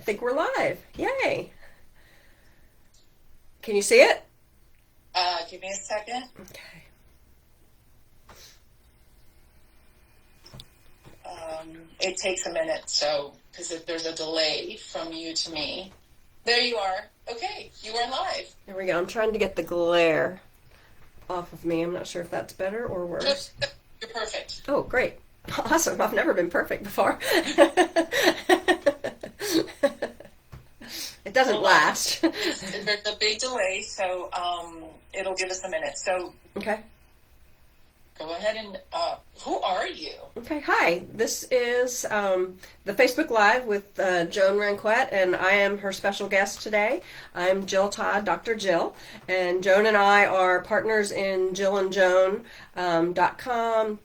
think we're live. Yay. Can you see it? Give me a second. Okay. It takes a minute, so, because there's a delay from you to me. There you are. Okay, you are live. There we go. I'm trying to get the glare off of me. I'm not sure if that's better or worse. You're perfect. Oh, great. Awesome. I've never been perfect before. It doesn't last. There's a big delay, so it'll give us a minute. So Okay. go ahead and, who are you? Okay, hi. This is the Facebook Live with Joan Ranquet, and I am her special guest today. I'm Jill Todd, Dr. Jill, and Joan and I are partners in jillandjoan.com.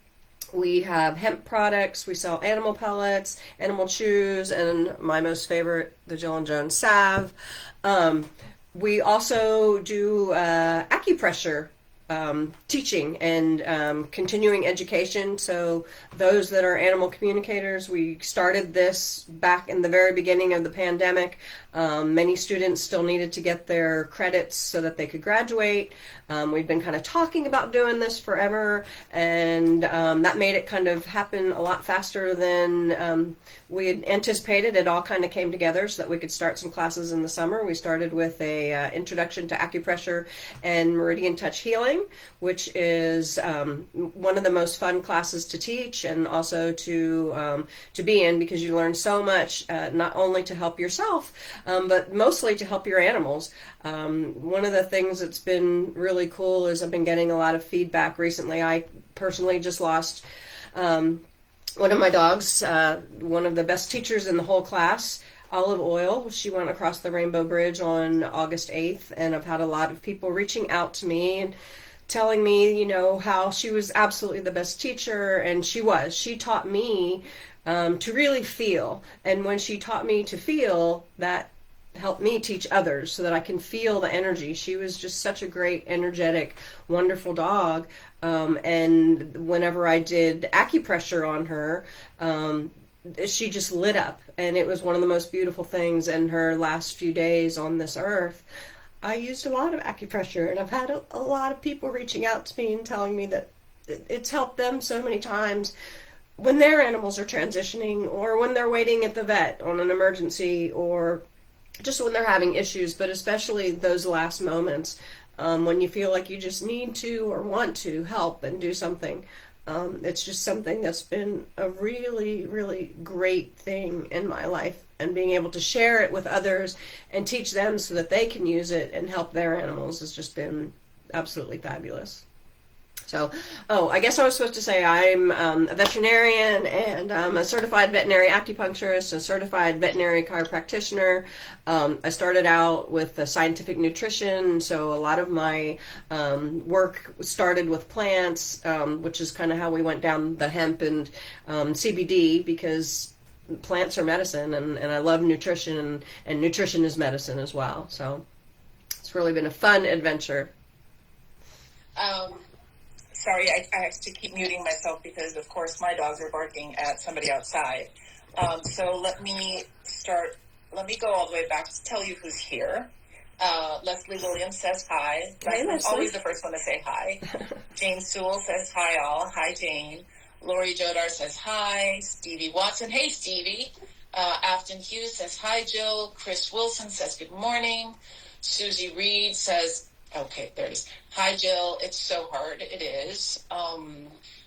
We have hemp products, we sell animal pellets, animal chews, and my most favorite, the Jill and Joan salve. We also do acupressure teaching and continuing education. So those that are animal communicators, we started this back in the very beginning of the pandemic. Many students still needed to get their credits so that they could graduate. We've been kind of talking about doing this forever, and that made it kind of happen a lot faster than we had anticipated. It all kind of came together so that we could start some classes in the summer. We started with a introduction to acupressure and meridian touch healing, which is one of the most fun classes to teach and also to be in, because you learn so much, not only to help yourself, but mostly to help your animals. One of the things that's been really cool is I've been getting a lot of feedback recently. I personally just lost one of my dogs, one of the best teachers in the whole class, Olive Oil. She went across the Rainbow Bridge on August 8th, and I've had a lot of people reaching out to me and telling me, you know, how she was absolutely the best teacher, and she was. She taught me to really feel, and when she taught me to feel, that helped me teach others so that I can feel the energy. She was just such a great, energetic, wonderful dog. And whenever I did acupressure on her, she just lit up, and it was one of the most beautiful things in her last few days on this earth. I used a lot of acupressure, and I've had a lot of people reaching out to me and telling me that it's helped them so many times when their animals are transitioning, or when they're waiting at the vet on an emergency, or just when they're having issues, but especially those last moments when you feel like you just need to or want to help and do something. It's just something that's been a really, really great thing in my life, and being able to share it with others and teach them so that they can use it and help their animals has just been absolutely fabulous. So, I guess I was supposed to say I'm a veterinarian, and I'm a certified veterinary acupuncturist, a certified veterinary chiropractor. I started out with scientific nutrition, so a lot of my work started with plants, which is kind of how we went down the hemp and CBD, because plants are medicine, and I love nutrition, and nutrition is medicine as well. So it's really been a fun adventure. Sorry, I have to keep muting myself because, of course, my dogs are barking at somebody outside. So let me start. Let me go all the way back to tell you who's here. Leslie Williams says hi. Hey, I'm always the first one to say hi. Jane Sewell says hi all. Hi, Jane. Lori Jodar says hi. Stevie Watson. Hey, Stevie. Afton Hughes says hi, Jill. Chris Wilson says good morning. Susie Reed says, okay, there it is. Hi, Jill. It's so hard. It is.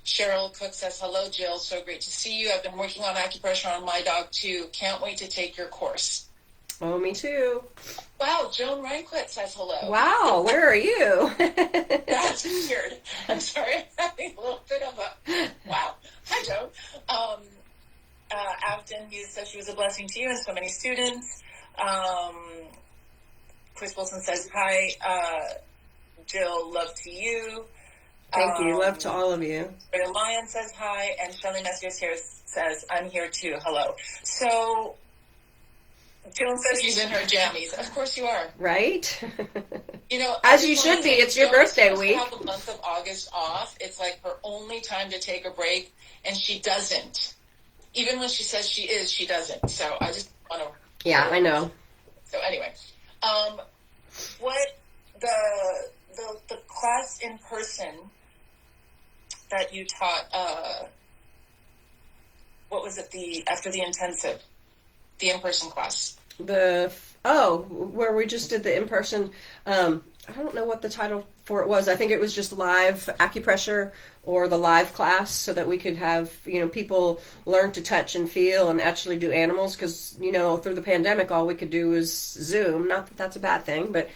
Cheryl Cook says, hello, Jill. So great to see you. I've been working on acupressure on my dog, too. Can't wait to take your course. Oh, me too. Wow, Joan Ranquet says hello. Wow, where are you? That's weird. I'm sorry. I'm having a little bit of a wow. Hi, Joan. Afton Hughes says she was a blessing to you and so many students. Chris Wilson says hi. Jill, love to you. Thank you. Love to all of you. Ray Lyon says hi, and Shelley Messiers here says, I'm here too. Hello. So, Jill says she's in her jammies. Of course you are. Right? You know, as you should be. It's your birthday week. Have the month of August off. It's like her only time to take a break, and she doesn't. Even when she says she is, she doesn't. So I just want to Yeah, I know. So anyway, um, what the class in person that you taught? What was it? After the intensive, the in-person class. Where we just did the in-person. I don't know what the title for it was. I think it was just live acupressure or the live class, so that we could have people learn to touch and feel and actually do animals, because through the pandemic all we could do was Zoom. Not that that's a bad thing, but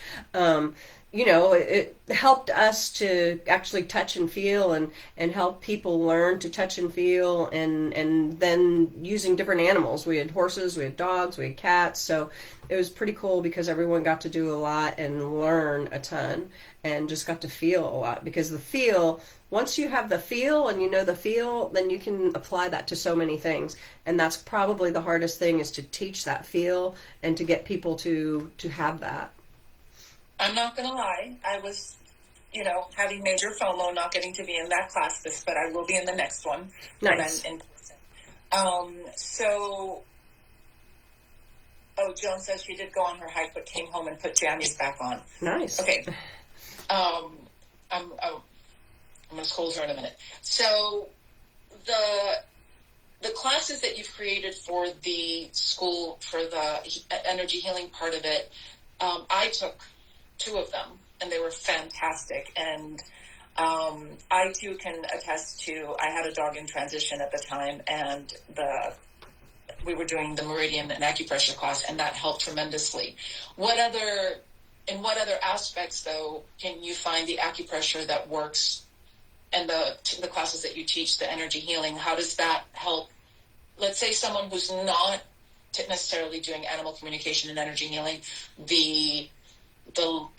it helped us to actually touch and feel, and help people learn to touch and feel, and then using different animals. We had horses, we had dogs, we had cats, so it was pretty cool because everyone got to do a lot and learn a ton and just got to feel a lot, because once you have the feel and you know the feel, then you can apply that to so many things. And that's probably the hardest thing, is to teach that feel and to get people to have that. I'm not going to lie. I was, having major FOMO not getting to be in that class, but I will be in the next one. Nice. When I'm in person. Joan says she did go on her hike, but came home and put jammies back on. Nice. Okay. I'm going to scold her in a minute. So the classes that you've created for the school, for the energy healing part of it, I took 2 of them, and they were fantastic. And I too can attest to, I had a dog in transition at the time, and we were doing the meridian and acupressure class, and that helped tremendously. In what other aspects, though, can you find the acupressure that works, and the classes that you teach, the energy healing? How does that help? Let's say someone who's not necessarily doing animal communication and energy healing, the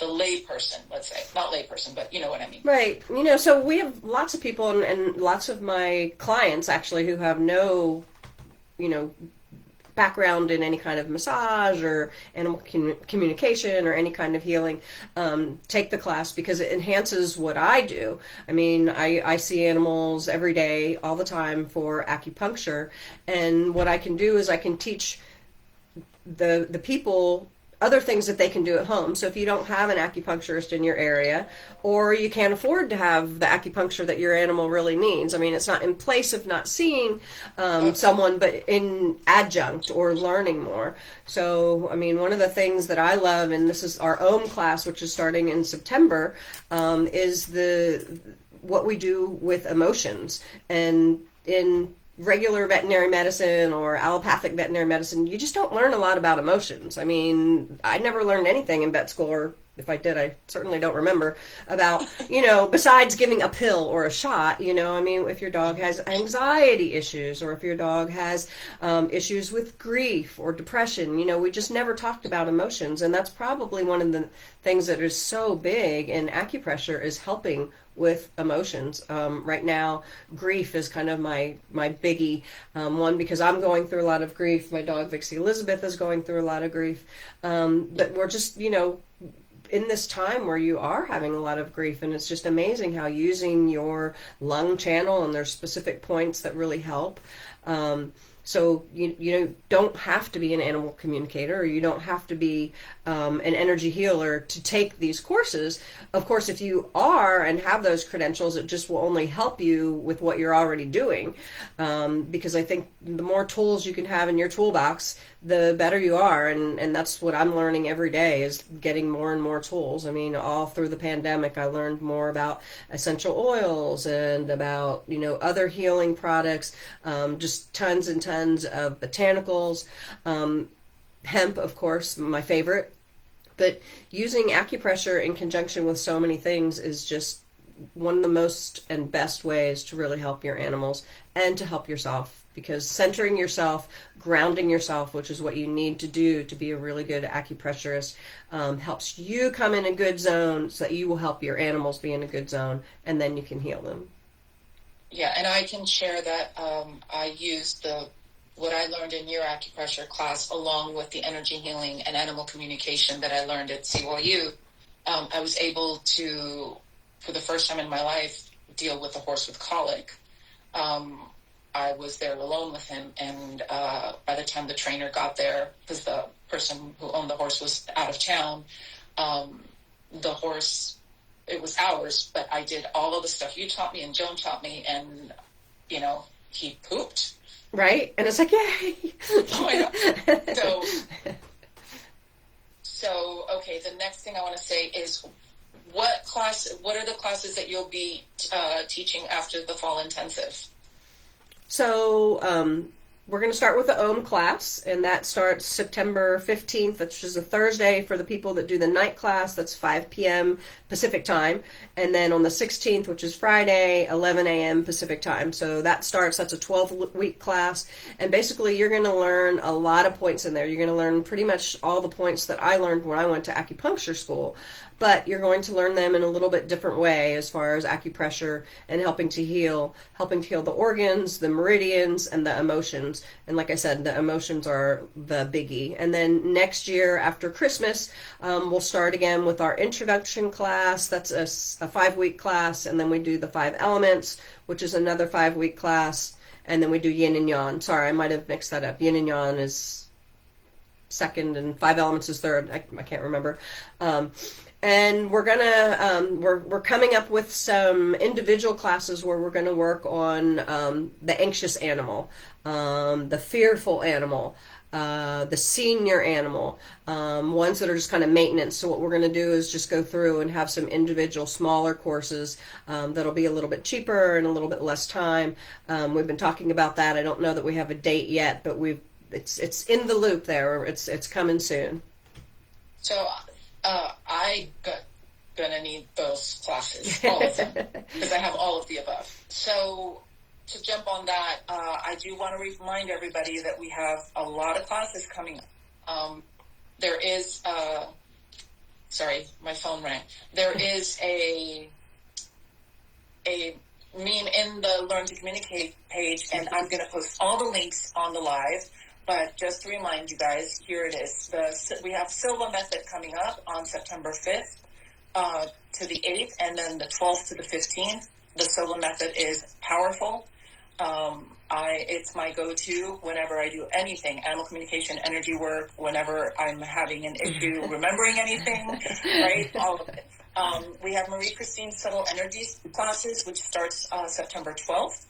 lay person, let's say, not lay person, but you know what I mean. Right. So we have lots of people, and lots of my clients actually, who have no, background in any kind of massage or animal communication or any kind of healing, take the class, because it enhances what I do. I mean, I see animals every day, all the time, for acupuncture, and what I can do is I can teach the people other things that they can do at home. So if you don't have an acupuncturist in your area, or you can't afford to have the acupuncture that your animal really needs, I mean, it's not in place of not seeing someone, but in adjunct or learning more. So, I mean, one of the things that I love, and this is our OM class, which is starting in September, is what we do with emotions. And in regular veterinary medicine or allopathic veterinary medicine, you just don't learn a lot about emotions. I mean, I never learned anything in vet school, or if I did, I certainly don't remember, about, besides giving a pill or a shot. I mean, if your dog has anxiety issues, or if your dog has issues with grief or depression, we just never talked about emotions. And that's probably one of the things that is so big in acupressure, is helping with emotions. Right now, grief is kind of my biggie one, because I'm going through a lot of grief. My dog Vixie Elizabeth is going through a lot of grief. But we're just, in this time where you are having a lot of grief, and it's just amazing how using your lung channel, and there's specific points that really help. So you don't have to be an animal communicator, or you don't have to be an energy healer to take these courses. Of course, if you are and have those credentials, it just will only help you with what you're already doing. Because I think the more tools you can have in your toolbox, the better you are. And that's what I'm learning every day, is getting more and more tools. I mean, all through the pandemic, I learned more about essential oils and about, other healing products, just tons and tons of botanicals. Hemp, of course, my favorite. But using acupressure in conjunction with so many things is just one of the most and best ways to really help your animals and to help yourself, because centering yourself, grounding yourself, which is what you need to do to be a really good acupressurist, helps you come in a good zone, so that you will help your animals be in a good zone, and then you can heal them. Yeah, and I can share that I used what I learned in your acupressure class, along with the energy healing and animal communication that I learned at CYU. I was able to, for the first time in my life, deal with a horse with colic. I was there alone with him, and by the time the trainer got there, because the person who owned the horse was out of town, the horse, it was ours, but I did all of the stuff you taught me and Joan taught me, and, he pooped. Right? And it's like, yay! Oh my God. So, okay, the next thing I want to say is what are the classes that you'll be teaching after the fall intensive? So, we're going to start with the OM class, and that starts September 15th, which is a Thursday for the people that do the night class. That's 5 p.m. Pacific time. And then on the 16th, which is Friday, 11 a.m. Pacific time. So that's a 12-week class. And basically, you're going to learn a lot of points in there. You're going to learn pretty much all the points that I learned when I went to acupuncture school. But you're going to learn them in a little bit different way as far as acupressure and helping to heal the organs, the meridians, and the emotions. And like I said, the emotions are the biggie. And then next year after Christmas, we'll start again with our introduction class. That's a 5-week class. And then we do the 5 elements, which is another 5-week class. And then we do yin and yang. Sorry, I might have mixed that up. Yin and yang is second and 5 elements is third. I can't remember. And we're gonna we're coming up with some individual classes where we're gonna work on the anxious animal, the fearful animal, the senior animal, ones that are just kind of maintenance. So what we're gonna do is just go through and have some individual smaller courses that'll be a little bit cheaper and a little bit less time. We've been talking about that. I don't know that we have a date yet, but it's in the loop there. It's coming soon. So. Gonna need those classes, all of them, because I have all of the above. So to jump on that, I do want to remind everybody that we have a lot of classes coming up. There is, sorry, my phone rang. There is a meme in the Learn to Communicate page, and I'm going to post all the links on the live. But just to remind you guys, here it is. We have Silva Method coming up on September 5th to the 8th, and then the 12th to the 15th. The Silva Method is powerful. It's my go-to whenever I do anything, animal communication, energy work, whenever I'm having an issue remembering anything, right? All of it. We have Marie Christine's Subtle Energies classes, which starts September 12th.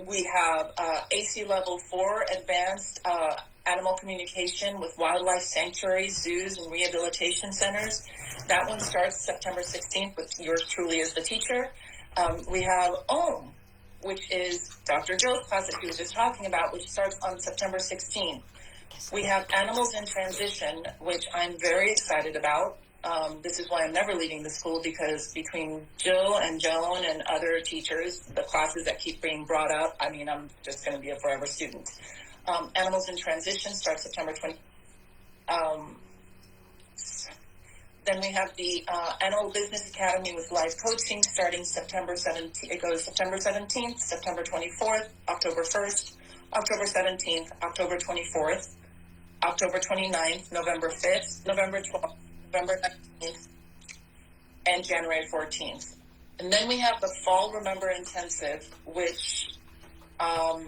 We have AC Level 4 Advanced Animal Communication with Wildlife Sanctuaries, Zoos, and Rehabilitation Centers. That one starts September 16th with yours truly as the teacher. We have OM, which is Dr. Jill's class that she was just talking about, which starts on September 16th. We have Animals in Transition, which I'm very excited about. This is why I'm never leaving the school, because between Jill and Joan and other teachers, the classes that keep being brought up, I mean, I'm just going to be a forever student. Animals in Transition starts September 20th. Then we have the Animal Business Academy with live coaching starting September 17th. It goes September 17th, September 24th, October 1st, October 17th, October 24th, October 29th, November 5th, November 12th, November 19th, and January 14th. And then we have the Fall Remember Intensive, which I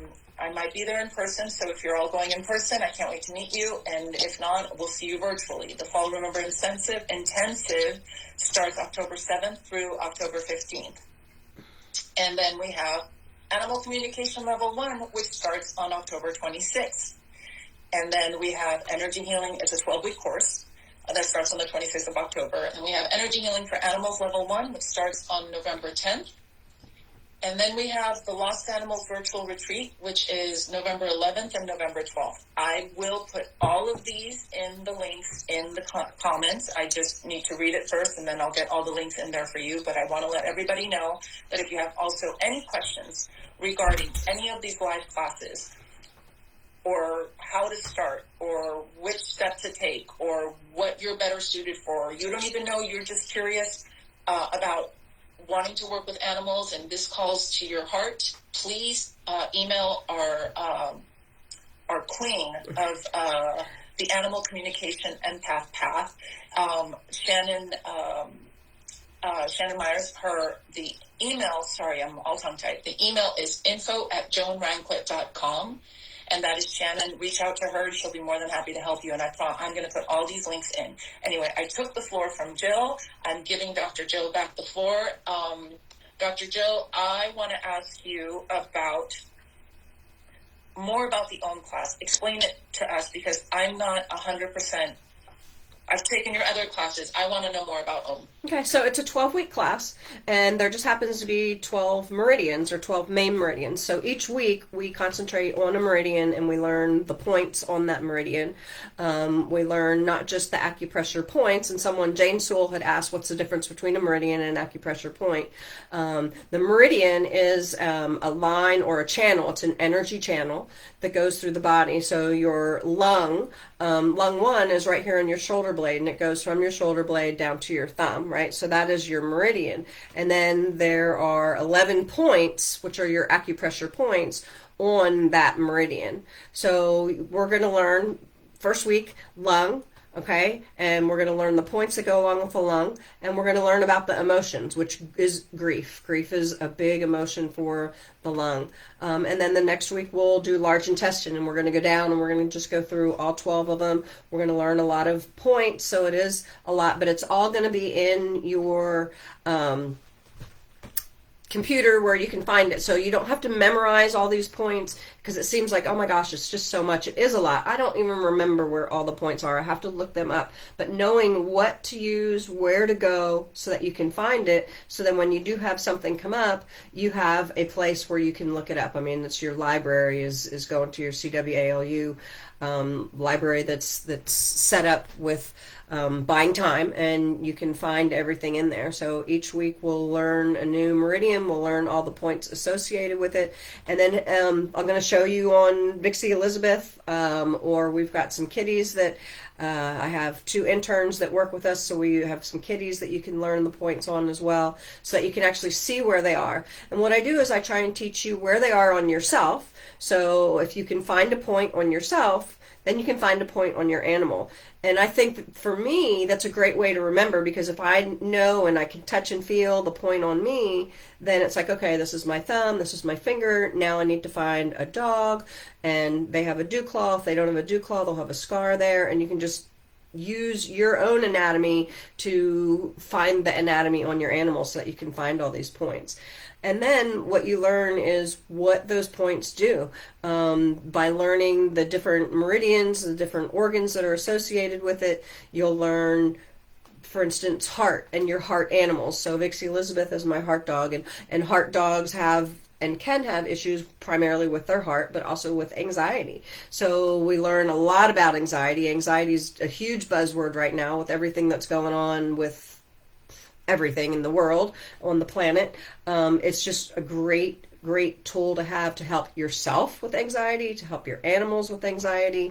might be there in person, so if you're all going in person, I can't wait to meet you, and if not, we'll see you virtually. The Fall Remember Intensive starts October 7th through October 15th. And then we have Animal Communication Level 1, which starts on October 26th. And then we have Energy Healing. It's a 12-week course that starts on the 26th of October. And we have Energy Healing for Animals Level 1, which starts on November 10th. And then we have the Lost Animals Virtual Retreat, which is November 11th and November 12th. I will put all of these in the links in the comments. I just need to read it first, and then I'll get all the links in there for you. But I want to let everybody know that if you have also any questions regarding any of these live classes, or how to start, or which step to take, or what you're better suited for, you don't even know, you're just curious about wanting to work with animals and this calls to your heart, please email our queen of the animal communication empath path, Shannon Myers. The email, sorry, I'm all tongue-tied. The email is info@joanranquet.com. and that is Shannon. Reach out to her. She'll be more than happy to help you. And I'm going to put all these links in. Anyway, I took the floor from Jill. I'm giving Dr. Jill back the floor. Dr. Jill, I want to ask you more about the OM class. Explain it to us, because I'm not 100%. I've taken your other classes. I want to know more about OM. Okay, so it's a 12-week class, and there just happens to be 12 meridians, or 12 main meridians. So each week we concentrate on a meridian and we learn the points on that meridian. We learn not just the acupressure points, and Jane Sewell had asked what's the difference between a meridian and an acupressure point. The meridian is a line or a channel. It's an energy channel that goes through the body. So your lung 1 is right here on your shoulder blade, and it goes from your shoulder blade down to your thumb, right? So that is your meridian. And then there are 11 points, which are your acupressure points on that meridian. So we're going to learn first week lung, okay, and we're going to learn the points that go along with the lung, and we're going to learn about the emotions, which is grief. Grief is a big emotion for the lung. And then the next week we'll do large intestine, and we're going to go down and we're going to just go through all 12 of them. We're going to learn a lot of points, so it is a lot, but it's all going to be in your computer where you can find it. So you don't have to memorize all these points, because it seems like, oh my gosh, it's just so much. It is a lot. I don't even remember where all the points are. I have to look them up. But knowing what to use, where to go, so that you can find it, so then when you do have something come up, you have a place where you can look it up. I mean, it's your library is going to your CWALU library that's set up with buying time, and you can find everything in there. So each week we'll learn a new meridian, we'll learn all the points associated with it, and then I'm going to show you on Vixie Elizabeth, or we've got some kitties that I have 2 interns that work with us, so we have some kitties that you can learn the points on as well, so that you can actually see where they are. And what I do is I try and teach you where they are on yourself. So if you can find a point on yourself, then you can find a point on your animal. And I think that for me, that's a great way to remember, because if I know and I can touch and feel the point on me, then it's like, okay, this is my thumb, this is my finger, now I need to find a dog, and they have a dew claw. If they don't have a dew claw, they'll have a scar there, and you can just use your own anatomy to find the anatomy on your animal, so that you can find all these points. And then what you learn is what those points do. By learning the different meridians, the different organs that are associated with it, you'll learn, for instance, heart and your heart animals. So Vixie Elizabeth is my heart dog, and heart dogs have and can have issues primarily with their heart, but also with anxiety. So we learn a lot about anxiety. Anxiety is a huge buzzword right now with everything that's going on with everything in the world, on the planet. It's just a great tool to have to help yourself with anxiety, to help your animals with anxiety.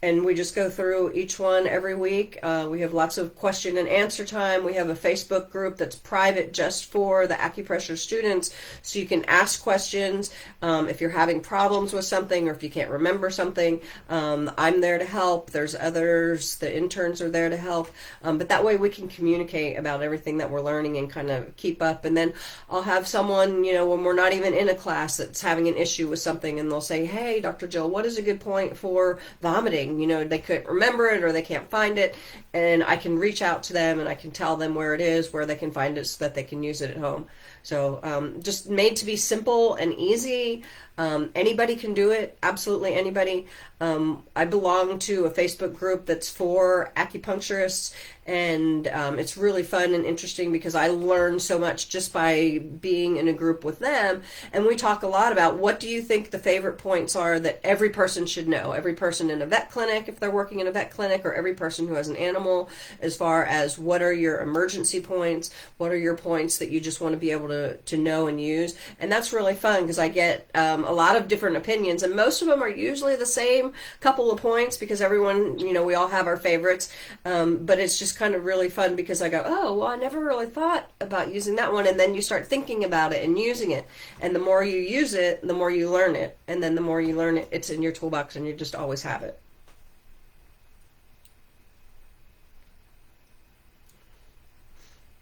And we just go through each one every week. We have lots of question and answer time. We have a Facebook group that's private just for the acupressure students, so you can ask questions. If you're having problems with something, or if you can't remember something, I'm there to help. There's others, the interns are there to help. But that way we can communicate about everything that we're learning and kind of keep up. And then I'll have someone, when we're not even in a class, that's having an issue with something, and they'll say, hey, Dr. Jill, what is a good point for vomiting? They couldn't remember it, or they can't find it, and I can reach out to them and I can tell them where it is, where they can find it, so that they can use it at home. So just made to be simple and easy. Anybody can do it, absolutely anybody. I belong to a Facebook group that's for acupuncturists, and it's really fun and interesting, because I learn so much just by being in a group with them. And we talk a lot about, what do you think the favorite points are that every person should know? Every person in a vet clinic, if they're working in a vet clinic, or every person who has an animal, as far as what are your emergency points, what are your points that you just want to be able to know and use. And that's really fun, because I get a lot of different opinions, and most of them are usually the same couple of points, because everyone, we all have our favorites. But it's just kind of really fun, because I go, oh, well, I never really thought about using that one. And then you start thinking about it and using it. And the more you use it, the more you learn it. And then the more you learn it, it's in your toolbox, and you just always have it.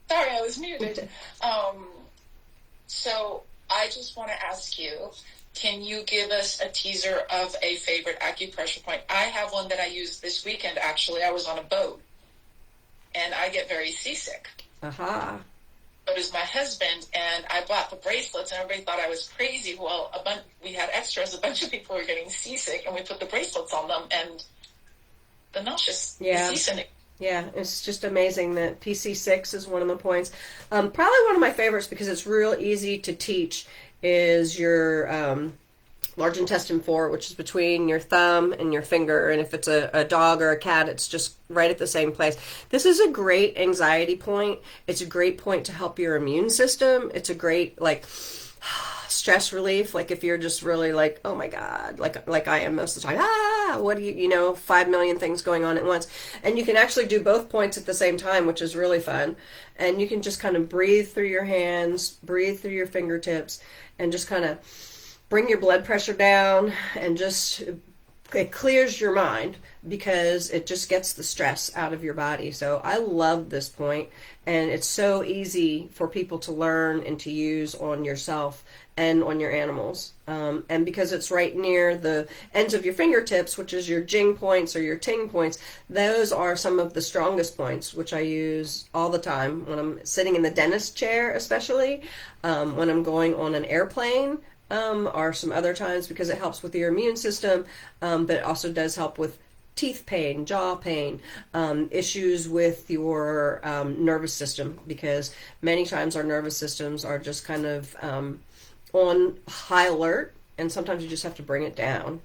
Sorry, I was muted. So I just want to ask you, can you give us a teaser of a favorite acupressure point? I have one that I used this weekend, actually. I was on a boat, and I get very seasick. Aha. But as my husband, and I bought the bracelets, and everybody thought I was crazy. Well, we had extras. A bunch of people were getting seasick, and we put the bracelets on them, and the nauseous, Yeah. the seasick. Yeah, it's just amazing that PC6 is one of the points. Probably one of my favorites because it's real easy to teach is your large intestine 4, which is between your thumb and your finger. And if it's a dog or a cat, it's just right at the same place. This is a great anxiety point. It's a great point to help your immune system. It's a great, like, stress relief. Like if you're just really like, oh my God, like I am most of the time, what do you know, 5 million things going on at once. And you can actually do both points at the same time, which is really fun. And you can just kind of breathe through your hands, breathe through your fingertips, and just kind of bring your blood pressure down, and just it clears your mind because it just gets the stress out of your body. So I love this point, and it's so easy for people to learn and to use on yourself and on your animals. And because it's right near the ends of your fingertips, which is your jing points or your ting points, those are some of the strongest points, which I use all the time when I'm sitting in the dentist chair, especially when I'm going on an airplane. Or some other times because it helps with your immune system, but it also does help with teeth pain, jaw pain, issues with your nervous system, because many times our nervous systems are just kind of on high alert, and sometimes you just have to bring it down.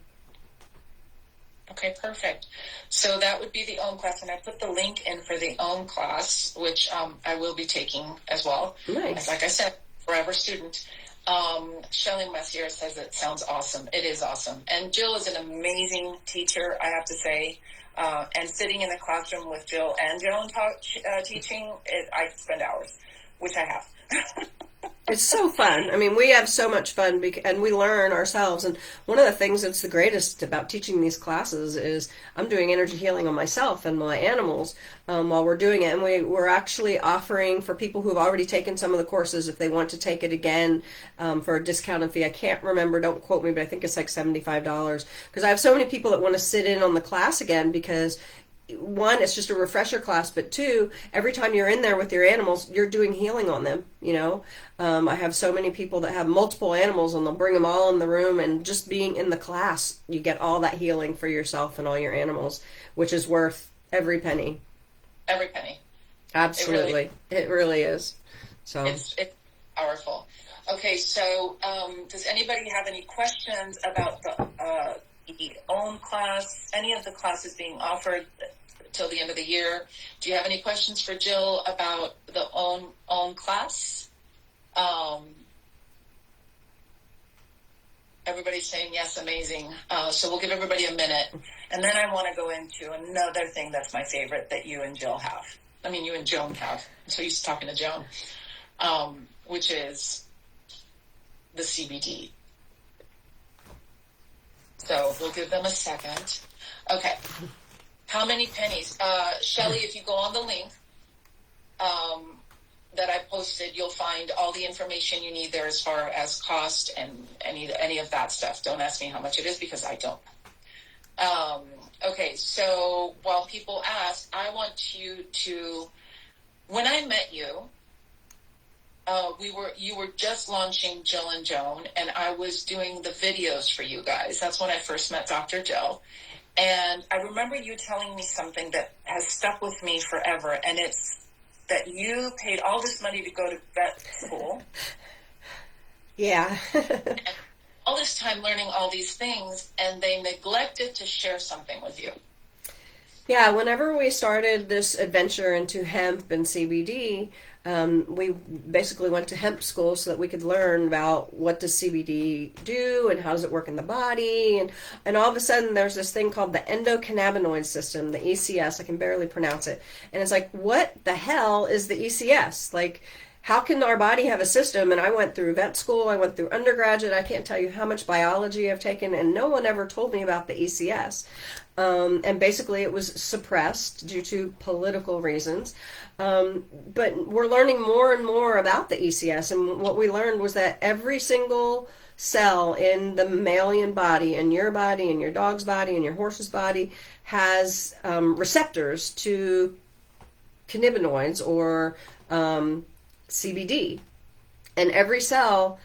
Okay, perfect. So that would be the OM class, and I put the link in for the OM class, which I will be taking as well. Nice. Like I said, forever student. Shelley Messier says it sounds awesome. It is awesome. And Jill is an amazing teacher, I have to say. And sitting in the classroom with Jill and Joan teaching, I spend hours, which I have. It's so fun. I mean, we have so much fun, and we learn ourselves. And one of the things that's the greatest about teaching these classes is I'm doing energy healing on myself and my animals while we're doing it. And we're actually offering for people who have already taken some of the courses, if they want to take it again for a discounted fee. I can't remember, don't quote me, but I think it's like $75. Because I have so many people that want to sit in on the class again because one, it's just a refresher class, but two, every time you're in there with your animals, you're doing healing on them, you know. I have so many people that have multiple animals, and they'll bring them all in the room, and just being in the class, you get all that healing for yourself and all your animals, which is worth every penny. Every penny. Absolutely. It really is. So it's powerful. Okay, so does anybody have any questions about the OM class, any of the classes being offered till the end of the year? Do you have any questions for Jill about the OM class? Everybody's saying yes, amazing. So we'll give everybody a minute. And then I want to go into another thing that's my favorite that you and Jill have. I mean, you and Joan have. I'm so used to talking to Joan. Which is the CBD. So we'll give them a second. Okay. How many pennies? Shelley, if you go on the link that I posted, you'll find all the information you need there as far as cost and any of that stuff. Don't ask me how much it is because I don't. Okay, so while people ask, I want you to, when I met you, you were just launching Jill and Joan, and I was doing the videos for you guys. That's when I first met Dr. Jill. And I remember you telling me something that has stuck with me forever, and it's that you paid all this money to go to vet school. yeah. And all this time learning all these things, and they neglected to share something with you. Yeah, whenever we started this adventure into hemp and CBD, we basically went to hemp school so that we could learn about what does CBD do and how does it work in the body. And all of a sudden there's this thing called the endocannabinoid system, the ECS. I can barely pronounce it. And it's like, what the hell is the ECS? Like, how can our body have a system? And I went through vet school, I went through undergraduate, I can't tell you how much biology I've taken, and no one ever told me about the ECS. And basically it was suppressed due to political reasons. But we're learning more and more about the ECS, and what we learned was that every single cell in the mammalian body, and your body, and your dog's body, and your horse's body has receptors to cannabinoids or CBD. And every cell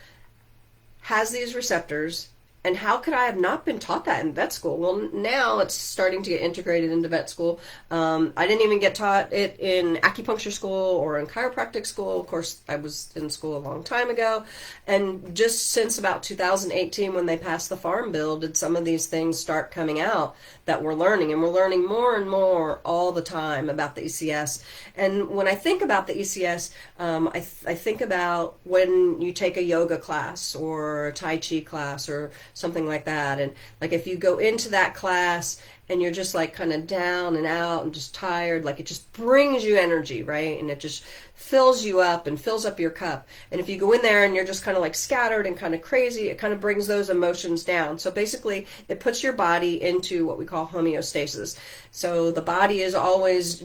has these receptors. And how could I have not been taught that in vet school? Well, now it's starting to get integrated into vet school. I didn't even get taught it in acupuncture school or in chiropractic school. Of course, I was in school a long time ago. And just since about 2018, when they passed the Farm Bill, did some of these things start coming out that we're learning. And we're learning more and more all the time about the ECS. And when I think about the ECS, I think about when you take a yoga class or a Tai Chi class or something like that. And like if you go into that class and you're just like kind of down and out and just tired, like it just brings you energy, right? And it just fills you up and fills up your cup. And if you go in there and you're just kind of like scattered and kind of crazy, it kind of brings those emotions down. So basically it puts your body into what we call homeostasis. So the body is always,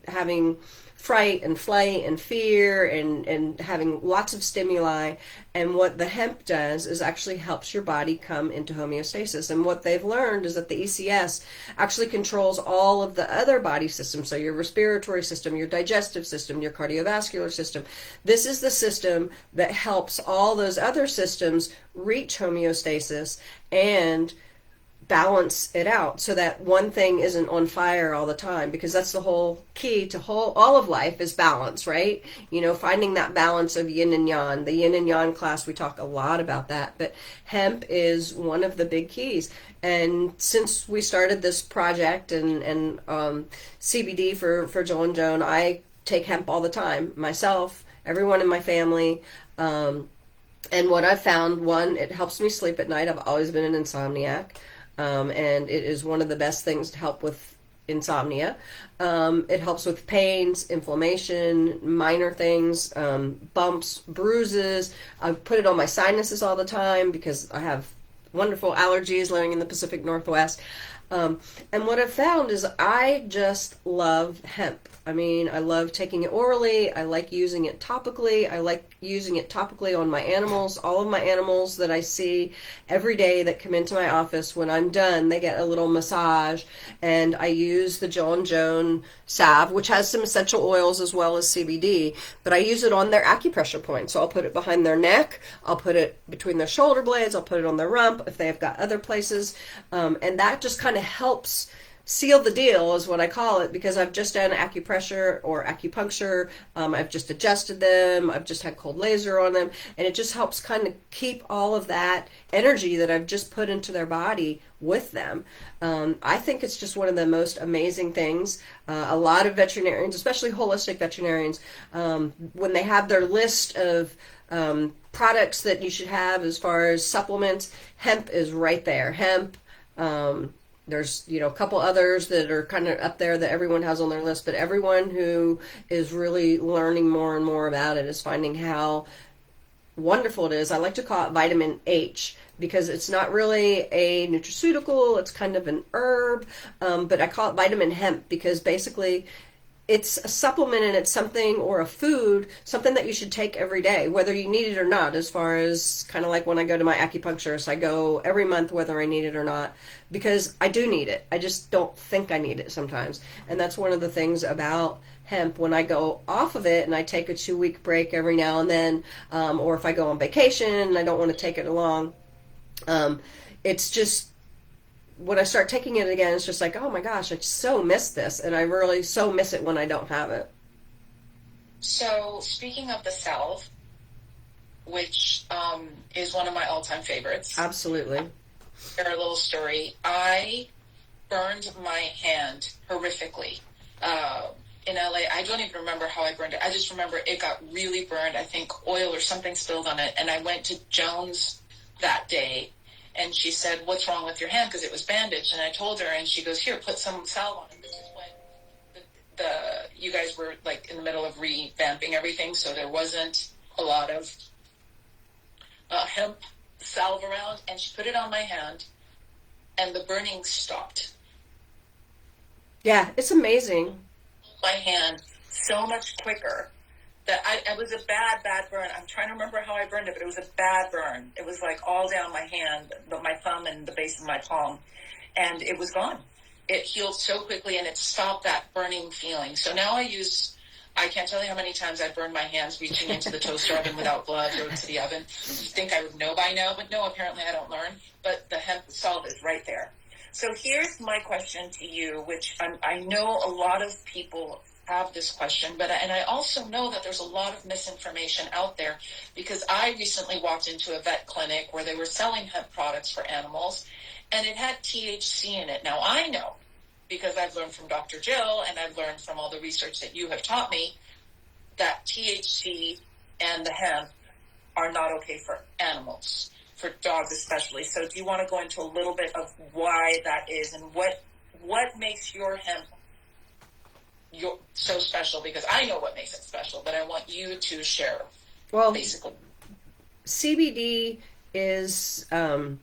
having fright and flight and fear and having lots of stimuli. And what the hemp does is actually helps your body come into homeostasis. And what they've learned is that the ECS actually controls all of the other body systems. So your respiratory system, your digestive system, your cardiovascular system. This is the system that helps all those other systems reach homeostasis and balance it out so that one thing isn't on fire all the time, because that's the whole key to all of life is balance, right? Finding that balance of yin and yang. The yin and yang class, we talk a lot about that, but hemp is one of the big keys. And since we started this project and CBD for Jill and Joan, I take hemp all the time myself, everyone in my family. And what I've found, one, it helps me sleep at night. I've always been an insomniac. And it is one of the best things to help with insomnia. It helps with pains, inflammation, minor things, bumps, bruises. I put it on my sinuses all the time because I have wonderful allergies living in the Pacific Northwest. And what I've found is I just love hemp. I mean, I love taking it orally. I like using it topically. I like using it topically on my animals. All of my animals that I see every day that come into my office, when I'm done, they get a little massage. And I use the Jill and Joan salve, which has some essential oils as well as CBD, but I use it on their acupressure point. So I'll put it behind their neck. I'll put it between their shoulder blades. I'll put it on their rump if they have got other places. And that just kind of helps seal the deal is what I call it, because I've just done acupressure or acupuncture. I've just adjusted them. I've just had cold laser on them, and it just helps kind of keep all of that energy that I've just put into their body with them. I think it's just one of the most amazing things. A lot of veterinarians, especially holistic veterinarians, when they have their list of products that you should have as far as supplements, hemp is right there. Hemp, there's, a couple others that are kind of up there that everyone has on their list, but everyone who is really learning more and more about it is finding how wonderful it is. I like to call it vitamin H because it's not really a nutraceutical, it's kind of an herb, but I call it vitamin hemp because basically it's a supplement and it's something, or a food, something that you should take every day, whether you need it or not. As far as kind of like when I go to my acupuncturist, I go every month whether I need it or not, because I do need it. I just don't think I need it sometimes. And that's one of the things about hemp. When I go off of it and I take a 2-week break every now and then, or if I go on vacation and I don't want to take it along, it's just, when I start taking it again, it's just like, oh my gosh, I so miss this, and I really so miss it when I don't have it. So, speaking of the salve, which is one of my all-time favorites. Absolutely. Share a little story. I burned my hand horrifically in LA. I don't even remember how I burned it. I just remember it got really burned. I think oil or something spilled on it, and I went to Joan's that day. And she said, what's wrong with your hand? Because it was bandaged. And I told her, and she goes, here, put some salve on it. This is when you guys were like in the middle of revamping everything. So there wasn't a lot of hemp salve around. And she put it on my hand and the burning stopped. Yeah, it's amazing. My hand so much quicker that it was a bad burn. I'm trying to remember how I burned it, but it was a bad burn. It was like all down my hand, my thumb and the base of my palm, and it was gone. It healed so quickly, and it stopped that burning feeling. So now I can't tell you how many times I burned my hands reaching into the toaster oven without gloves or to the oven. You'd think I would know by now, but no, apparently I don't learn. But the hemp salt is right there. So here's my question to you, which I know a lot of people have this question, and I also know that there's a lot of misinformation out there, because I recently walked into a vet clinic where they were selling hemp products for animals, and it had THC in it. Now I know, because I've learned from Dr. Jill and I've learned from all the research that you have taught me, that THC and the hemp are not okay for animals, for dogs especially. So do you want to go into a little bit of why that is, and what makes your hemp so special? Because I know what makes it special, but I want you to share. Well, basically, CBD is the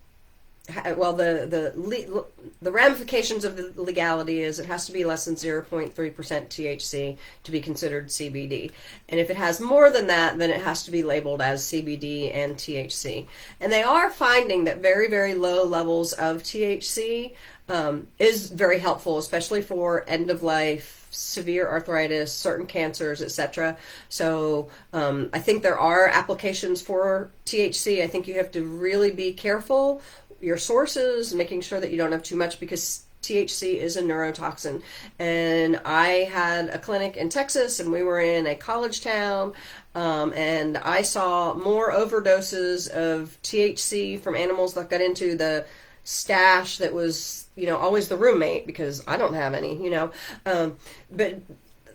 ramifications of the legality is it has to be less than 0.3% THC to be considered CBD, and if it has more than that, then it has to be labeled as CBD and THC. And they are finding that very, very low levels of THC is very helpful, especially for end of life, severe arthritis, certain cancers, etc. So I think there are applications for THC. I think you have to really be careful your sources, making sure that you don't have too much, because THC is a neurotoxin. And I had a clinic in Texas, and we were in a college town, and I saw more overdoses of THC from animals that got into the stash that was, always the roommate, because I don't have any, but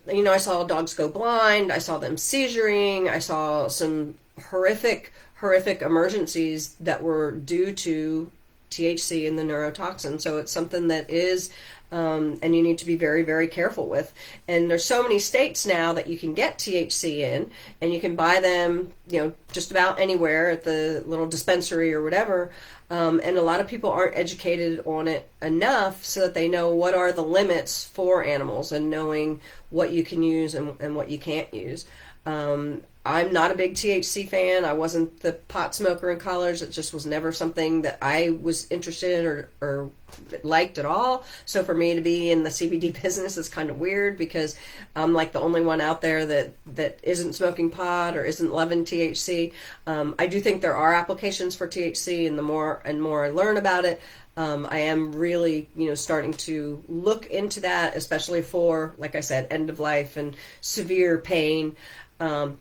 I saw dogs go blind, I saw them seizuring, I saw some horrific emergencies that were due to THC and the neurotoxin. So it's something that is, and you need to be very, very careful with. And there's so many states now that you can get THC in, and you can buy them, just about anywhere at the little dispensary or whatever. And a lot of people aren't educated on it enough so that they know what are the limits for animals, and knowing what you can use and what you can't use. I'm not a big THC fan. I wasn't the pot smoker in college. It just was never something that I was interested in or liked at all. So for me to be in the CBD business is kind of weird, because I'm like the only one out there that isn't smoking pot or isn't loving THC. I do think there are applications for THC, and the more and more I learn about it, I am really, starting to look into that, especially for, like I said, end of life and severe pain,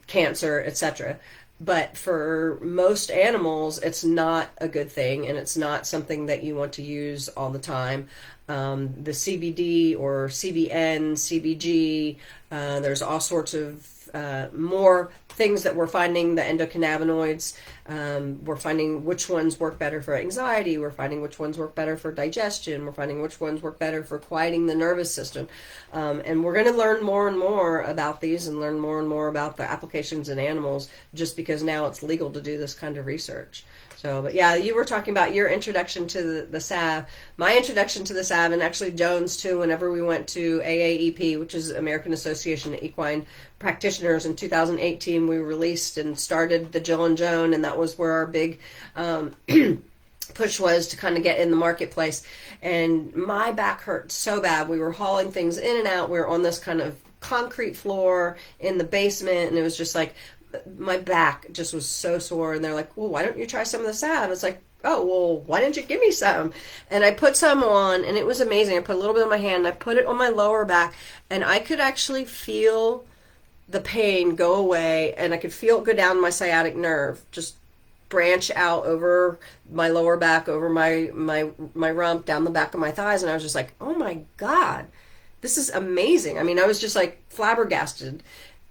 cancer, etc. But for most animals, it's not a good thing, and it's not something that you want to use all the time. The CBD or CBN, CBG, there's all sorts of more things that we're finding, the endocannabinoids. We're finding which ones work better for anxiety. We're finding which ones work better for digestion. We're finding which ones work better for quieting the nervous system. And we're going to learn more and more about these, and learn more and more about the applications in animals, just because now it's legal to do this kind of research. So, but yeah, you were talking about your introduction to the salve. My introduction to the salve, and actually Joan's too, whenever we went to AAEP, which is American Association of Equine Practitioners, in 2018, we released and started the Jill and Joan, and that was where our big push was to kind of get in the marketplace. And my back hurt so bad. We were hauling things in and out. We were on this kind of concrete floor in the basement, and it was just like, my back just was so sore. And they're like, well, why don't you try some of the salve? It's like, oh, well, why didn't you give me some? And I put some on, and it was amazing. I put a little bit on my hand, and I put it on my lower back, and I could actually feel the pain go away, and I could feel it go down my sciatic nerve, just branch out over my lower back, over my rump, down the back of my thighs. And I was just like, oh my God, this is amazing. I mean, I was just like flabbergasted.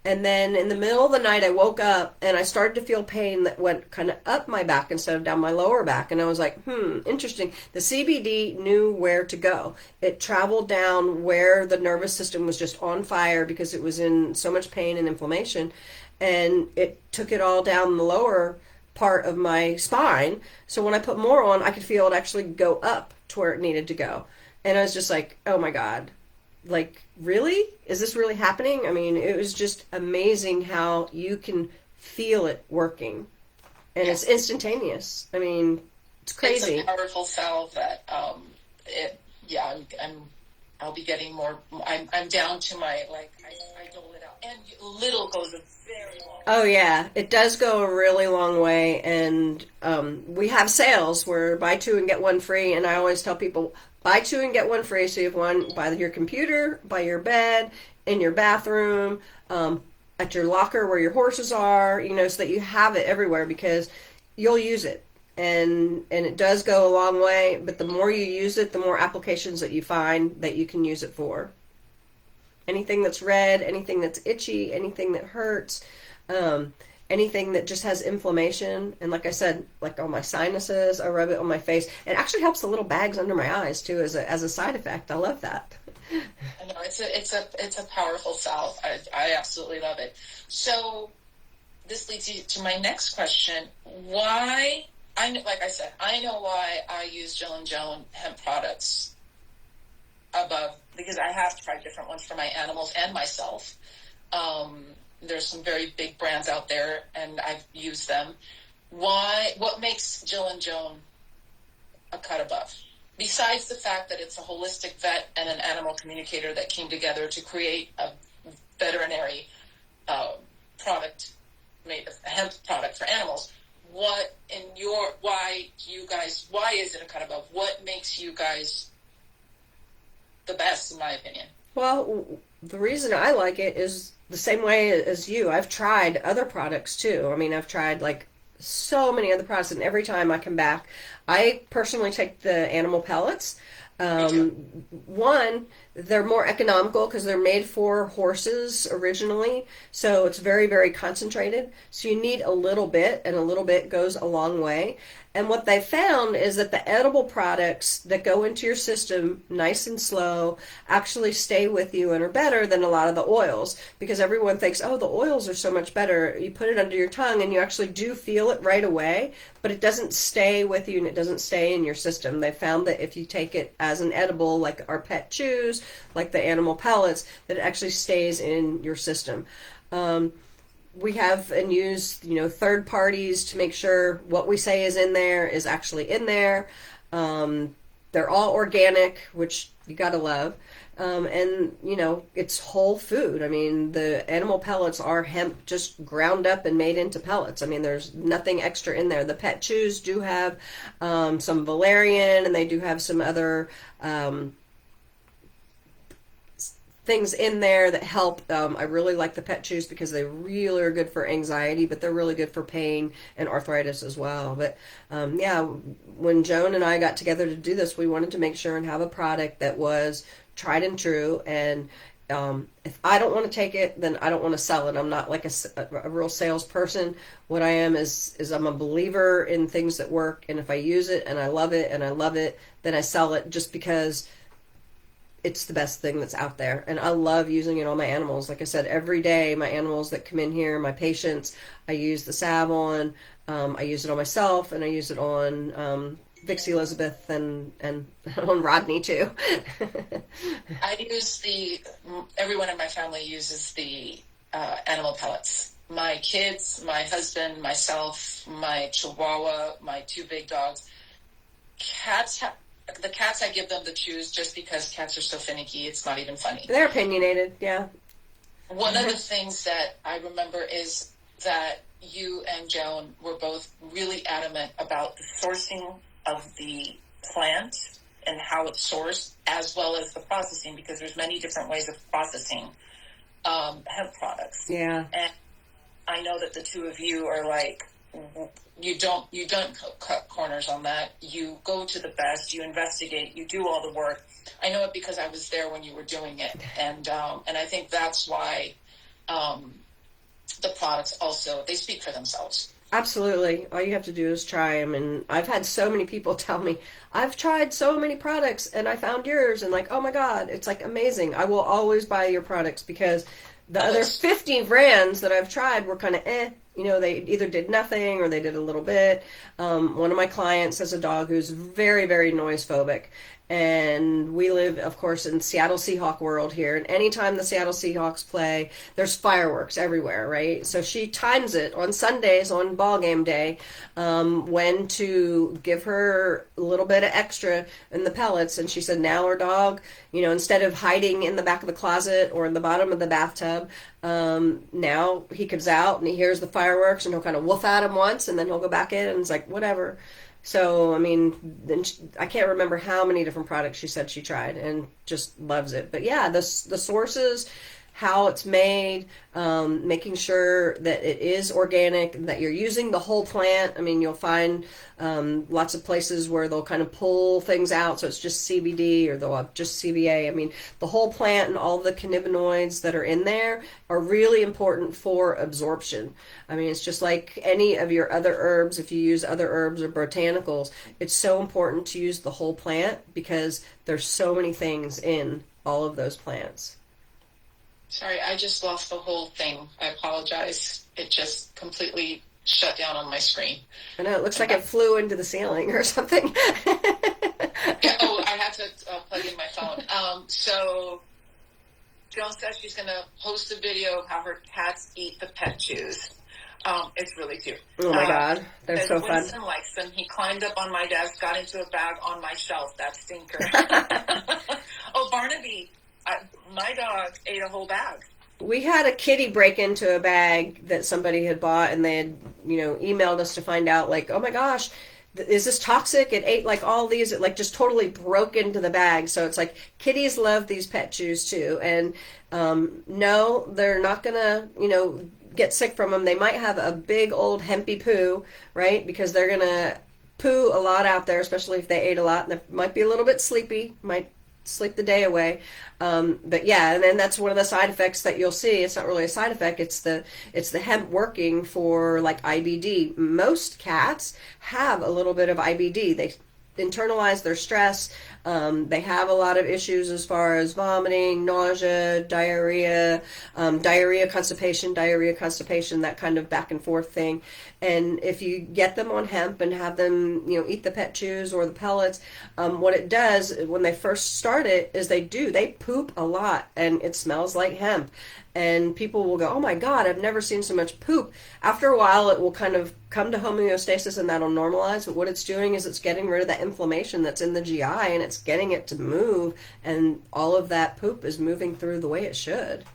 And then in the middle of the night, I woke up, and I started to feel pain that went kind of up my back instead of down my lower back. And I was like, interesting. The CBD knew where to go. It traveled down where the nervous system was just on fire because it was in so much pain and inflammation. And it took it all down the lower part of my spine. So when I put more on, I could feel it actually go up to where it needed to go. And I was just like, oh my God, like, really? Is this really happening? I mean, it was just amazing how you can feel it working. And it's instantaneous. I mean, it's crazy. It's a powerful salve that, I'll be getting more. I'm down to my, like, I dole it out. And little goes a very long way. Oh yeah, it does go a really long way, and we have sales where buy two and get one free, and I always tell people buy two and get one free, so you have one by your computer, by your bed, in your bathroom, at your locker where your horses are, so that you have it everywhere because you'll use it. And it does go a long way, but the more you use it, the more applications that you find that you can use it for. Anything that's red, anything that's itchy, anything that hurts, anything that just has inflammation. And like I said, like on my sinuses, I rub it on my face. It actually helps the little bags under my eyes too as a side effect. I love that. I know it's a powerful salve. I absolutely love it. So this leads you to my next question. Why? Like I said, I know why I use Jill and Joan hemp products above, because I have tried different ones for my animals and myself. There's some very big brands out there, and I've used them. What makes Jill and Joan a cut above? Besides the fact that it's a holistic vet and an animal communicator that came together to create a veterinary product, made a hemp product for animals, why is it a cut above? What makes you guys the best, in my opinion? Well, the reason I like it is the same way as you. I've tried other products too. I mean, I've tried like so many other products, and every time I come back, I personally take the animal pellets. One, they're more economical because they're made for horses originally, so it's very, very concentrated. So you need a little bit, and a little bit goes a long way. And what they found is that the edible products that go into your system nice and slow actually stay with you and are better than a lot of the oils, because everyone thinks, oh, the oils are so much better. You put it under your tongue and you actually do feel it right away, but it doesn't stay with you and it doesn't stay in your system. They found that if you take it as an edible, like our pet chews, like the animal pellets, that it actually stays in your system. We have and use, third parties to make sure what we say is in there is actually in there. They're all organic, which you gotta love. And, it's whole food. I mean, the animal pellets are hemp just ground up and made into pellets. I mean, there's nothing extra in there. The pet chews do have some valerian, and they do have some other things in there that help. I really like the pet chews because they really are good for anxiety, but they're really good for pain and arthritis as well. But when Joan and I got together to do this, we wanted to make sure and have a product that was tried and true. And if I don't want to take it, then I don't want to sell it. I'm not like a real salesperson. What I am is I'm a believer in things that work. And if I use it and I love it, then I sell it just because it's the best thing that's out there. And I love using it on my animals. Like I said, every day, my animals that come in here, my patients, I use the salve on. I use it on myself, and I use it on Vixie Elizabeth and on Rodney too. Everyone in my family uses the animal pellets. My kids, my husband, myself, my Chihuahua, my two big dogs. The cats, I give them the chews just because cats are so finicky. It's not even funny. They're opinionated, yeah. One of the things that I remember is that you and Joan were both really adamant about the sourcing of the plant and how it's sourced, as well as the processing, because there's many different ways of processing hemp products. Yeah. And I know that the two of you are like, you don't cut corners on that. You go to the best. You investigate. You do all the work. I know it because I was there when you were doing it, and I think that's why the products also, they speak for themselves. Absolutely. All you have to do is try them. And I've had so many people tell me, I've tried so many products and I found yours, and like, oh my God, it's like amazing. I will always buy your products because the other 50 brands that I've tried were kind of they either did nothing or they did a little bit. One of my clients has a dog who's very, very noise phobic, And we live, of course, in Seattle Seahawk world here. And anytime the Seattle Seahawks play, there's fireworks everywhere, right? So she times it on Sundays on ball game day, when to give her a little bit of extra in the pellets. And she said now her dog, instead of hiding in the back of the closet or in the bottom of the bathtub, now he comes out and he hears the fireworks and he'll kind of woof at him once and then he'll go back in and it's like, whatever. So, I mean, I can't remember how many different products she said she tried and just loves it. But yeah, the sources, how it's made, making sure that it is organic, that you're using the whole plant. I mean, you'll find lots of places where they'll kind of pull things out, so it's just CBD or they'll have just CBA. I mean, the whole plant and all the cannabinoids that are in there are really important for absorption. I mean, it's just like any of your other herbs. If you use other herbs or botanicals, it's so important to use the whole plant because there's so many things in all of those plants. Sorry, I just lost the whole thing. I apologize. It just completely shut down on my screen. I know, it looks like it flew into the ceiling or something. Yeah, I had to plug in my phone. So Joan says she's going to post a video of how her cats eat the pet chews. It's really cute. Oh my God, they're so fun. Winston likes them. He climbed up on my desk, got into a bag on my shelf. That stinker. Oh, Barnaby. My dog ate a whole bag. We had a kitty break into a bag that somebody had bought, and they had, emailed us to find out, like, oh my gosh, is this toxic? It ate like all these. It like just totally broke into the bag. So it's like kitties love these pet chews too, and no, they're not gonna, get sick from them. They might have a big old hempy poo, right? Because they're gonna poo a lot out there, especially if they ate a lot. And they might be a little bit sleepy. Might sleep the day away. But yeah, and then that's one of the side effects that you'll see. It's not really a side effect. It's the hemp working for like IBD. Most cats have a little bit of IBD. They internalize their stress. They have a lot of issues as far as vomiting, nausea, diarrhea, constipation, that kind of back and forth thing. And if you get them on hemp and have them, eat the pet chews or the pellets, what it does when they first start it is they poop a lot and it smells like hemp. And people will go, oh my God, I've never seen so much poop. After a while, it will kind of come to homeostasis and that'll normalize. But what it's doing is it's getting rid of that inflammation that's in the GI and it's getting it to move. And all of that poop is moving through the way it should.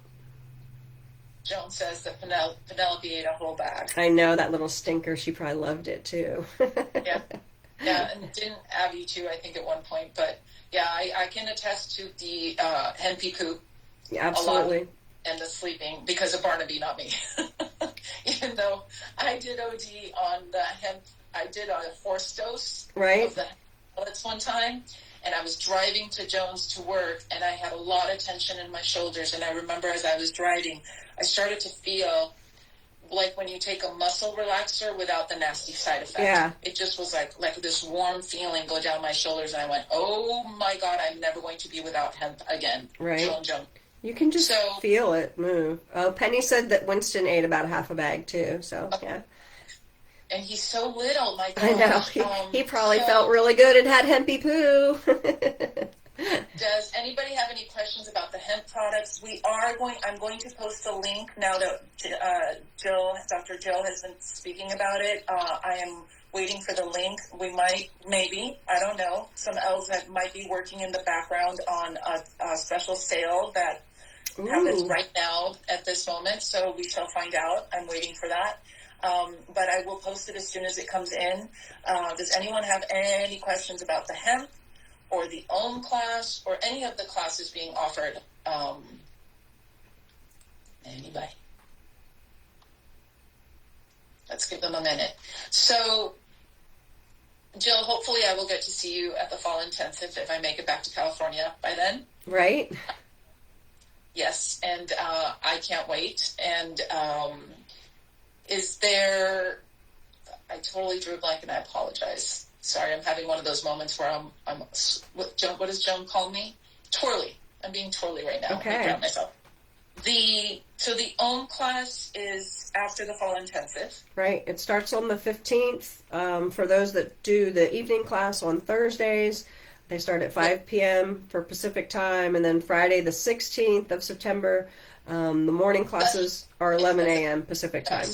Joan says that Penelope ate a whole bag. I know, that little stinker. She probably loved it too. Yeah, and didn't Abby too, I think, at one point. But yeah, I can attest to the hempy poop. Yeah, absolutely. And the sleeping because of Barnaby, not me. Even though I did OD on the hemp, I did a forced dose of the pellets one time, and I was driving to Jones to work, and I had a lot of tension in my shoulders. And I remember as I was driving, I started to feel like when you take a muscle relaxer without the nasty side effect. Yeah. It just was like this warm feeling go down my shoulders, and I went, oh my God, I'm never going to be without hemp again. Right. Jill and Joan. You can just feel it move. Oh, Penny said that Winston ate about half a bag too, so yeah. And he's so little, my gosh. I know. He probably felt really good and had hempy poo. Does anybody have any questions about the hemp products? I'm going to post a link now that Dr. Jill has been speaking about it. I am waiting for the link. We maybe, I don't know, some elves that might be working in the background on a special sale that happens right now at this moment, so we shall find out. I'm waiting for that. But I will post it as soon as it comes in. Does anyone have any questions about the hemp or the OM class or any of the classes being offered? Anybody? Let's give them a minute. So, Jill, hopefully I will get to see you at the fall intensive if I make it back to California by then. Right? Yes, and I can't wait. And is there... I totally drew a blank and I apologize. Sorry, I'm having one of those moments where I'm what does Joan call me? Twirly. I'm being twirly right now. Okay. I'm proud of myself. So the OM class is after the fall intensive. Right. It starts on the 15th. For those that do the evening class on Thursdays, They start at 5 p.m. for Pacific time, and then Friday the 16th of September, the morning classes are 11 a.m. Pacific time.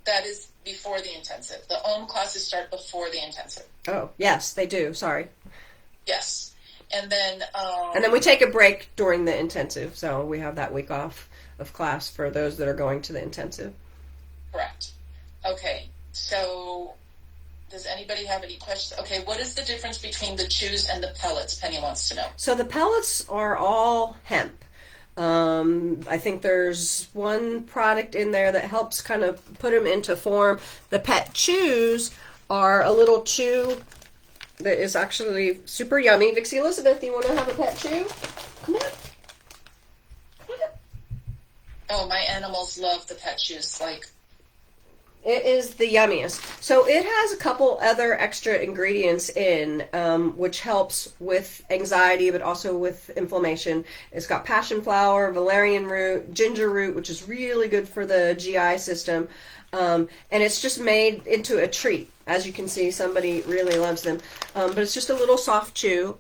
That is before the intensive. The OM classes start before the intensive. Oh, yes, they do. Sorry. Yes. And then we take a break during the intensive, so we have that week off of class for those that are going to the intensive. Correct. Okay. So does anybody have any questions? Okay, what is the difference between the chews and the pellets? Penny wants to know. So the pellets are all hemp. I think there's one product in there that helps kind of put them into form. The pet chews are a little chew that is actually super yummy. Vixie Elizabeth, you want to have a pet chew? Come on. Oh, my animals love the pet chews. Like, it is the yummiest. So it has a couple other extra ingredients in, which helps with anxiety, but also with inflammation. It's got passion flower, valerian root, ginger root, which is really good for the GI system. And it's just made into a treat. As you can see, somebody really loves them. But it's just a little soft chew.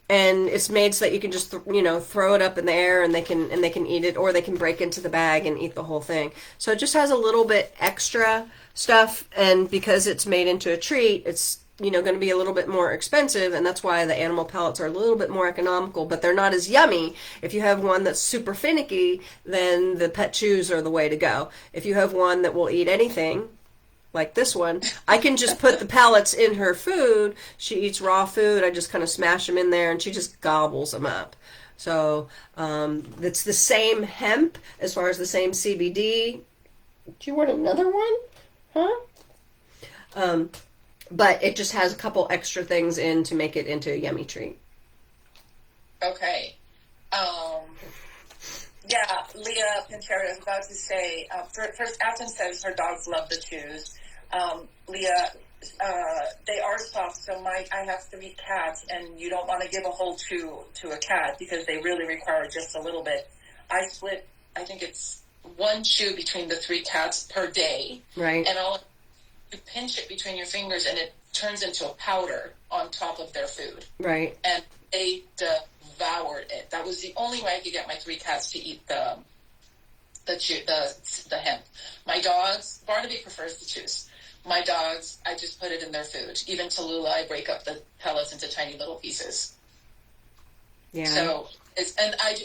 And it's made so that you can just throw it up in the air and they can eat it, or they can break into the bag and eat the whole thing. So it just has a little bit extra stuff, and because it's made into a treat, it's going to be a little bit more expensive, and that's why the animal pellets are a little bit more economical, but they're not as yummy. If you have one that's super finicky, then the pet chews are the way to go. If you have one that will eat anything, like this one, I can just put the pellets in her food. She eats raw food. I just kind of smash them in there, and she just gobbles them up. So it's the same hemp as far as the same CBD. Do you want another one? Huh? But it just has a couple extra things in to make it into a yummy treat. Okay. Yeah, Leah Pintero is about to say, first, Afton says her dogs love the chews. Leah, they are soft, so I have 3 cats, and you don't want to give a whole chew to a cat because they really require just a little bit. I split, I think it's 1 chew between the 3 cats per day. Right. And you pinch it between your fingers, and it turns into a powder on top of their food. Right. And they devoured it. That was the only way I could get my 3 cats to eat the hemp. My dogs, Barnaby prefers the chews. My dogs, I just put it in their food. Even Tallulah, I break up the pellets into tiny little pieces. Yeah. So, and I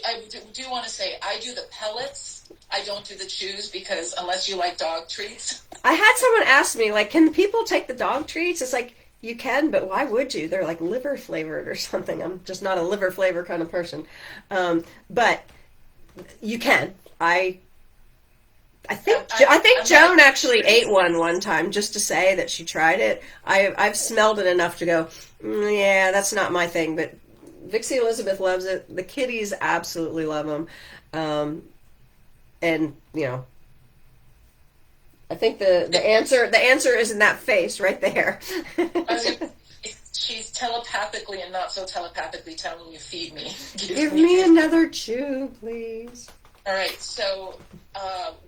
do want to say, I do the pellets. I don't do the chews because unless you like dog treats. I had someone ask me, like, can people take the dog treats? It's like, you can, but why would you? They're like liver flavored or something. I'm just not a liver flavor kind of person. But you can. I think Joan actually ate one time just to say that she tried it. I've smelled it enough to go, yeah, that's not my thing. But Vixie Elizabeth loves it. The kitties absolutely love them. And I think the answer is in that face right there. She's telepathically and not so telepathically telling you, feed me. Give me another chew, please. All right, so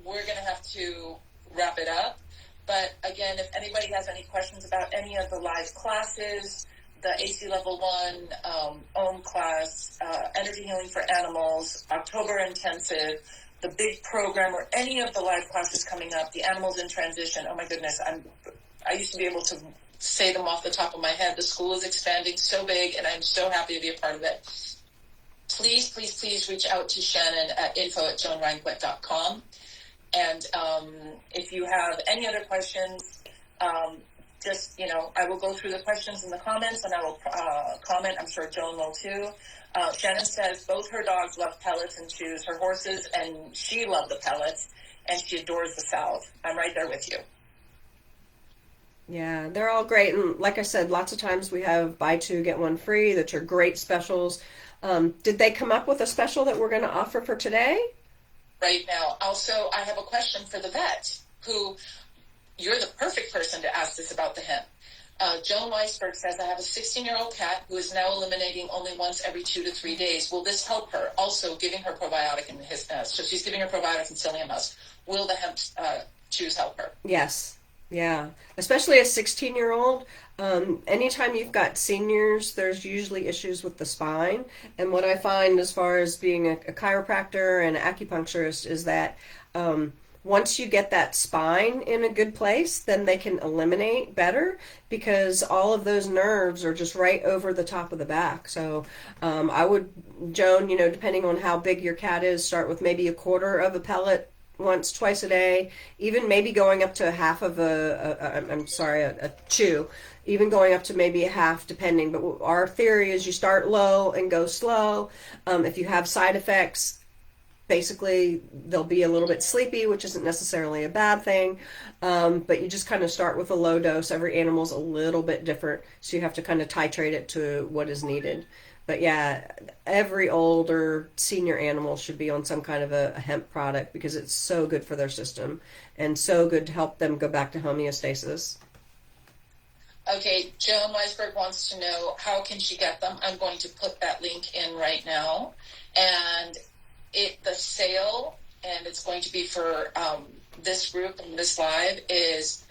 we're going to have to wrap it up. But again, if anybody has any questions about any of the live classes, the AC Level 1, OM class, Energy Healing for Animals, October Intensive, the big program, or any of the live classes coming up, the Animals in Transition, oh my goodness, I used to be able to say them off the top of my head. The school is expanding so big, and I'm so happy to be a part of it. Please, please, please reach out to Shannon at info@joanranquet.com. And if you have any other questions, just, I will go through the questions in the comments, and I will comment. I'm sure Joan will too. Shannon says both her dogs love pellets and chews. Her horses and she love the pellets, and she adores the salve. I'm right there with you. Yeah, they're all great. And like I said, lots of times we have buy 2, get 1 free, that are great specials. Did they come up with a special that we're going to offer for today? Right now. Also, I have a question for the vet, who you're the perfect person to ask this about the hemp. Joan Weisberg says, I have a 16-year-old cat who is now eliminating only once every 2 to 3 days. Will this help her? Also giving her probiotic in his so she's giving her probiotic in psyllium husk. Will the hemp chews help her? Yes. Yeah, especially a 16-year-old. Anytime you've got seniors, there's usually issues with the spine. And what I find as far as being a chiropractor and acupuncturist is that um, once you get that spine in a good place, then they can eliminate better because all of those nerves are just right over the top of the back. So I would, Joan, depending on how big your cat is, start with maybe a quarter of a pellet once, twice a day, even maybe going up to a half of I'm sorry, a chew, even going up to maybe a half, depending. But our theory is you start low and go slow. If you have side effects, basically they'll be a little bit sleepy, which isn't necessarily a bad thing. But you just kind of start with a low dose. Every animal's a little bit different, so you have to kind of titrate it to what is needed. But yeah, every older senior animal should be on some kind of a hemp product because it's so good for their system and so good to help them go back to homeostasis. Okay, Joan Weisberg wants to know how can she get them. I'm going to put that link in right now. And the sale, and it's going to be for this group and this live, is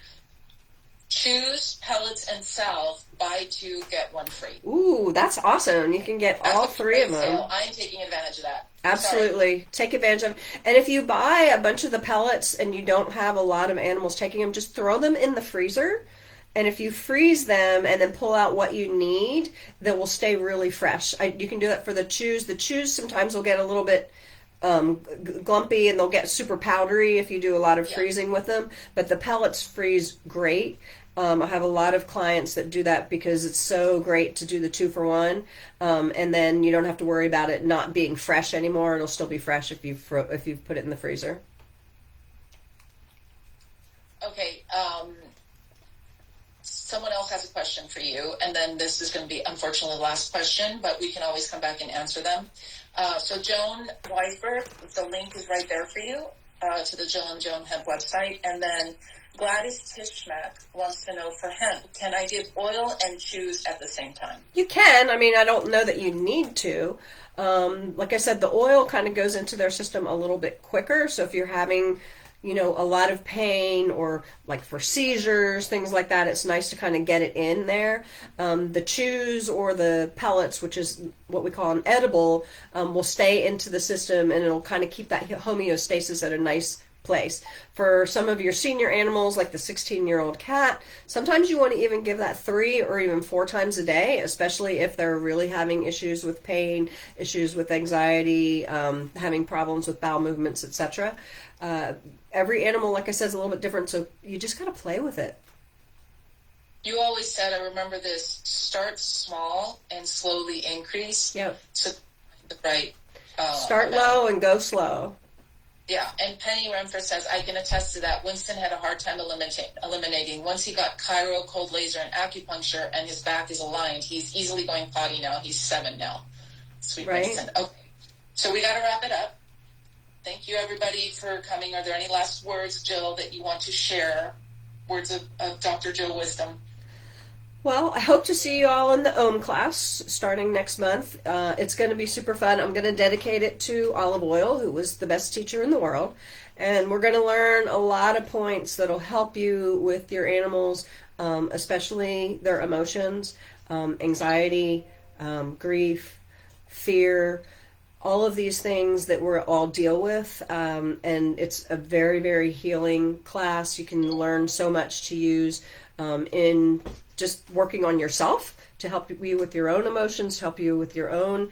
choose pellets and salve, buy two, get one free. Ooh, that's awesome. You can get all three of them. Sale. I'm taking advantage of that. Absolutely. Take advantage of it. And if you buy a bunch of the pellets and you don't have a lot of animals taking them, just throw them in the freezer. And if you freeze them and then pull out what you need, they will stay really fresh. You can do that for the chews. The chews sometimes will get a little bit glumpy and they'll get super powdery if you do a lot of freezing with them. But the pellets freeze great. I have a lot of clients that do that because it's so great to do the 2-for-1, and then you don't have to worry about it not being fresh anymore. It'll still be fresh if you've put it in the freezer. Okay. Someone else has a question for you, and then this is going to be, unfortunately, the last question, but we can always come back and answer them. So Joan Weisberg, the link is right there for you to the Jill and Joan Hemp website. And then Gladys Tishmak wants to know, for hemp, can I give oil and chews at the same time? You can. I mean, I don't know that you need to. Like I said, the oil kind of goes into their system a little bit quicker. So if you're having a lot of pain or like for seizures, things like that, it's nice to kind of get it in there. The chews or the pellets, which is what we call an edible, will stay into the system and it'll kind of keep that homeostasis at a nice place. For some of your senior animals, like the 16-year-old cat, sometimes you want to even give that 3 or even 4 times a day, especially if they're really having issues with pain, issues with anxiety, having problems with bowel movements, etc. Every animal, like I said, is a little bit different, so you just got to play with it. You always said, I remember this, start small and slowly increase. Yep. So the right. Start low and go slow. Yeah, and Penny Renfrew says, I can attest to that. Winston had a hard time eliminating. Once he got chiro, cold laser, and acupuncture, and his back is aligned, he's easily going potty now. He's 7 now. Sweet right. Winston. Okay, so we got to wrap it up. Thank you, everybody, for coming. Are there any last words, Jill, that you want to share? Words of Dr. Jill wisdom. Well, I hope to see you all in the OM class starting next month. It's going to be super fun. I'm going to dedicate it to Olive Oil, who was the best teacher in the world. And we're going to learn a lot of points that'll help you with your animals, especially their emotions, anxiety, grief, fear, all of these things that we all deal with. And it's a very, very healing class. You can learn so much to use in just working on yourself to help you with your own emotions, to help you with your own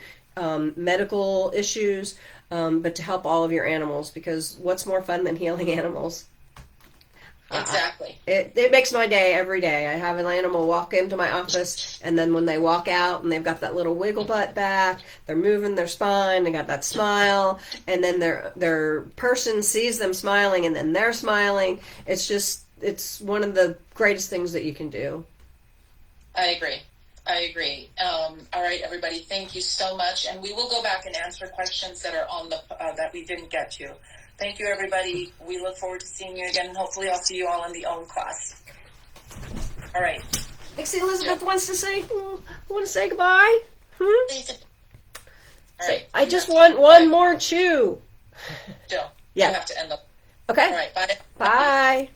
medical issues, but to help all of your animals, because what's more fun than healing animals? Exactly. It makes my day every day. I have an animal walk into my office, and then when they walk out and they've got that little wiggle butt back, they're moving their spine, they got that smile, and then their person sees them smiling, and then they're smiling. It's one of the greatest things that you can do. I agree. All right, everybody, thank you so much. And we will go back and answer questions that are on that we didn't get to. Thank you, everybody. We look forward to seeing you again. Hopefully I'll see you all in the OM class. All right. Dixie Elizabeth wants to say, want to say goodbye? All right. I just want one more chew. Jill, yeah. you have to end the... Okay. All right, bye. Bye.